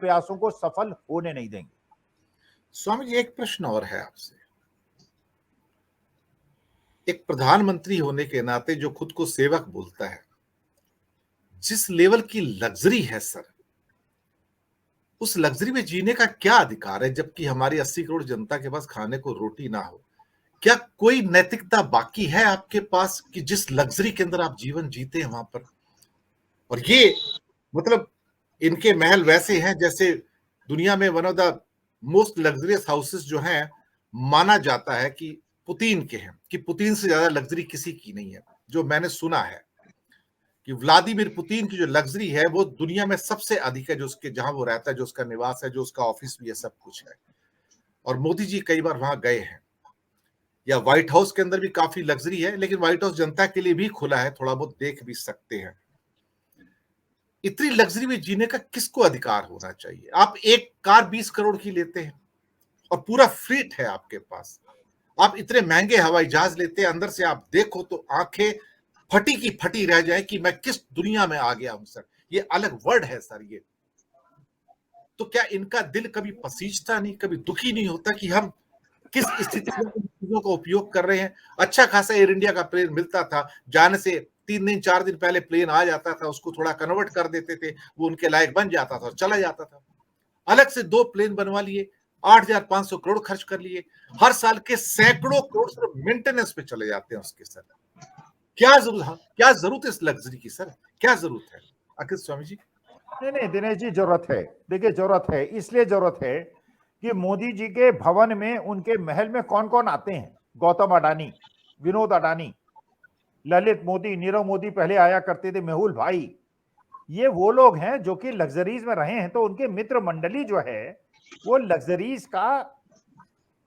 प्रयासों को सफल होने नहीं देंगे। स्वामी जी, एक प्रश्न और है आपसे। एक प्रधानमंत्री होने के नाते जो खुद को सेवक बोलता है, जिस लेवल की लग्जरी है सर, उस लग्जरी में जीने का क्या अधिकार है, जबकि हमारी 80 करोड़ जनता के पास खाने को रोटी ना हो? क्या कोई नैतिकता बाकी है आपके पास कि जिस लग्जरी के अंदर आप जीवन जीते हैं वहां पर? और ये मतलब इनके महल वैसे हैं जैसे दुनिया में one of the most luxurious houses जो हैं, माना जाता है कि पुतिन के हैं, कि पुतिन से ज्यादा लग्जरी किसी की नहीं है। जो मैंने सुना है कि व्लादिमीर पुतिन की जो लग्जरी है वो दुनिया में सबसे अधिक है, जो उसके जहां वो रहता है, जो उसका निवास है, जो उसका ऑफिस भी है, सब कुछ है। और मोदी जी कई बार वहां गए हैं। या व्हाइट हाउस के अंदर भी काफी लग्जरी है, लेकिन व्हाइट हाउस जनता के लिए भी खुला है, थोड़ा बहुत देख भी सकते हैं। इतनी लग्जरी में जीने का किसको अधिकार होना चाहिए? आप एक कार 20 करोड़ की लेते हैं और पूरा फ्लीट है आपके पास। आप इतने महंगे हवाई जहाज लेते हैं, अंदर से आप देखो तो आंखें फटी की फटी रह जाए कि मैं किस दुनिया में आ गया हूं सर। ये अलग वर्ड है सर ये। तो क्या इनका दिल कभी पसीजता नहीं, कभी दुखी नहीं होता कि हम किस स्थिति में इन चीजों का उपयोग कर रहे हैं? अच्छा खासा एयर इंडिया का प्लेन मिलता था, जाने से 3 दिन 4 दिन पहले प्लेन आ जाता था, उसको थोड़ा कन्वर्ट कर देते थे, वो उनके लायक बन जाता था, चला जाता था। अलग से 2 प्लेन बनवा लिए, 8,500 करोड़ खर्च कर लिए, हर साल के सैकड़ों करोड़ सिर्फ मेंटेनेंस पे चले जाते हैं उसके सर। क्या जरूरत है इस लग्जरी की सर? क्या जरूरत है आखिर स्वामी जी? नहीं नहीं दिनेश जी, जरूरत है। देखिए, जरूरत है, इसलिए जरूरत है कि मोदी जी के भवन में, उनके महल में कौन कौन आते हैं? गौतम अडानी, विनोद अडानी, ललित मोदी, नीरव मोदी पहले आया करते थे, मेहुल भाई। ये वो लोग हैं जो कि लग्जरीज में रहे हैं, तो उनके मित्र मंडली जो है वो लग्जरीज का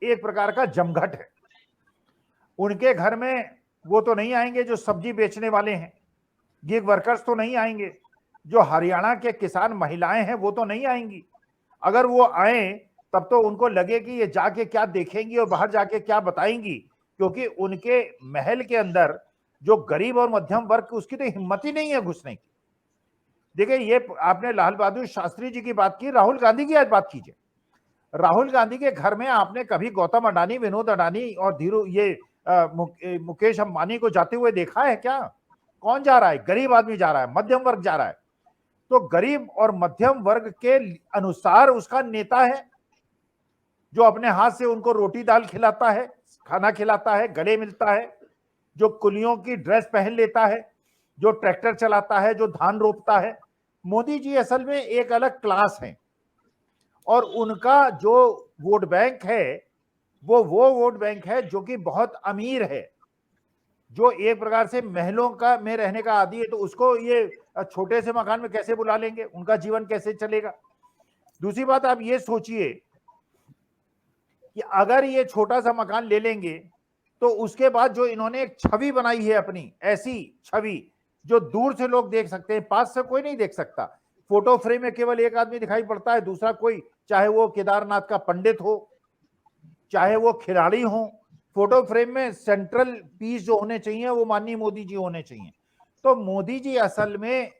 एक प्रकार का जमघट है। उनके घर में वो तो नहीं आएंगे जो सब्जी बेचने वाले हैं, गिग वर्कर्स तो नहीं आएंगे, जो हरियाणा के किसान महिलाएं हैं वो तो नहीं आएंगी। अगर वो आए तब तो उनको लगे कि ये जाके क्या देखेंगी और बाहर जाके क्या बताएंगी, क्योंकि उनके महल के अंदर जो गरीब और मध्यम वर्ग, उसकी तो हिम्मत ही नहीं है घुसने की। देखिए, ये आपने लाल बहादुर शास्त्री जी की बात की, राहुल गांधी की आज बात कीजिए। राहुल गांधी के घर में आपने कभी गौतम अडानी, विनोद अडानी और धीरू ये मुकेश अंबानी को जाते हुए देखा है क्या? कौन जा रहा है? गरीब आदमी जा रहा है, मध्यम वर्ग जा रहा है। तो गरीब और मध्यम वर्ग के अनुसार उसका नेता है, जो अपने हाथ से उनको रोटी दाल खिलाता है, खाना खिलाता है, गले मिलता है, जो कुलियों की ड्रेस पहन लेता है, जो ट्रैक्टर चलाता है, जो धान रोपता है। मोदी जी असल में एक अलग क्लास है, और उनका जो वोट बैंक है वो वोट बैंक है जो कि बहुत अमीर है, जो एक प्रकार से महलों का में रहने का आदी है। तो उसको ये छोटे से मकान में कैसे बुला लेंगे? उनका जीवन कैसे चलेगा? दूसरी बात, आप ये सोचिए कि अगर ये छोटा सा मकान ले लेंगे तो उसके बाद जो इन्होंने एक छवि बनाई है अपनी, ऐसी छवि जो दूर से लोग देख सकते हैं, पास से कोई नहीं देख सकता। फोटो फ्रेम में केवल एक आदमी दिखाई पड़ता है, दूसरा कोई, चाहे वो केदारनाथ का पंडित हो, चाहे वो खिलाड़ी हो। फोटो फ्रेम में सेंट्रल पीस जो होने चाहिए वो माननीय मोदी जी होने चाहिए। तो मोदी जी असल में,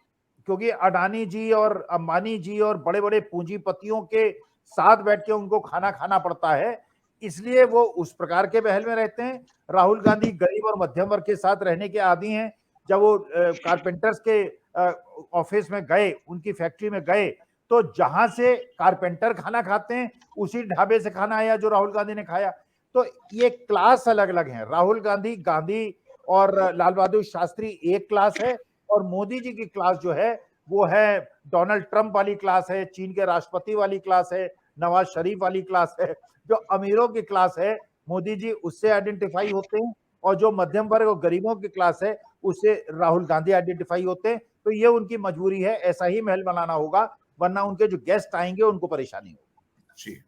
क्योंकि अडानी जी और अंबानी जी और बड़े बड़े पूंजीपतियों के साथ बैठ के उनको खाना खाना पड़ता है, इसलिए वो उस प्रकार के महल में रहते हैं। राहुल गांधी गरीब और मध्यम वर्ग के साथ रहने के आदी हैं। जब वो कारपेंटर्स के ऑफिस में गए, उनकी फैक्ट्री में गए, तो जहां से कारपेंटर खाना खाते हैं उसी ढाबे से खाना आया जो राहुल गांधी ने खाया। तो ये क्लास अलग अलग है। राहुल गांधी, गांधी और लाल बहादुर शास्त्री एक क्लास है, और मोदी जी की क्लास जो है वो है डोनाल्ड ट्रंप वाली क्लास है, चीन के राष्ट्रपति वाली क्लास है, नवाज शरीफ वाली क्लास है। जो अमीरों की क्लास है, मोदी जी उससे आइडेंटिफाई होते हैं, और जो मध्यम वर्ग और गरीबों की क्लास है उससे राहुल गांधी आइडेंटिफाई होते हैं। तो ये उनकी मजबूरी है, ऐसा ही महल बनाना होगा, वरना उनके जो गेस्ट आएंगे उनको परेशानी होगी। जी।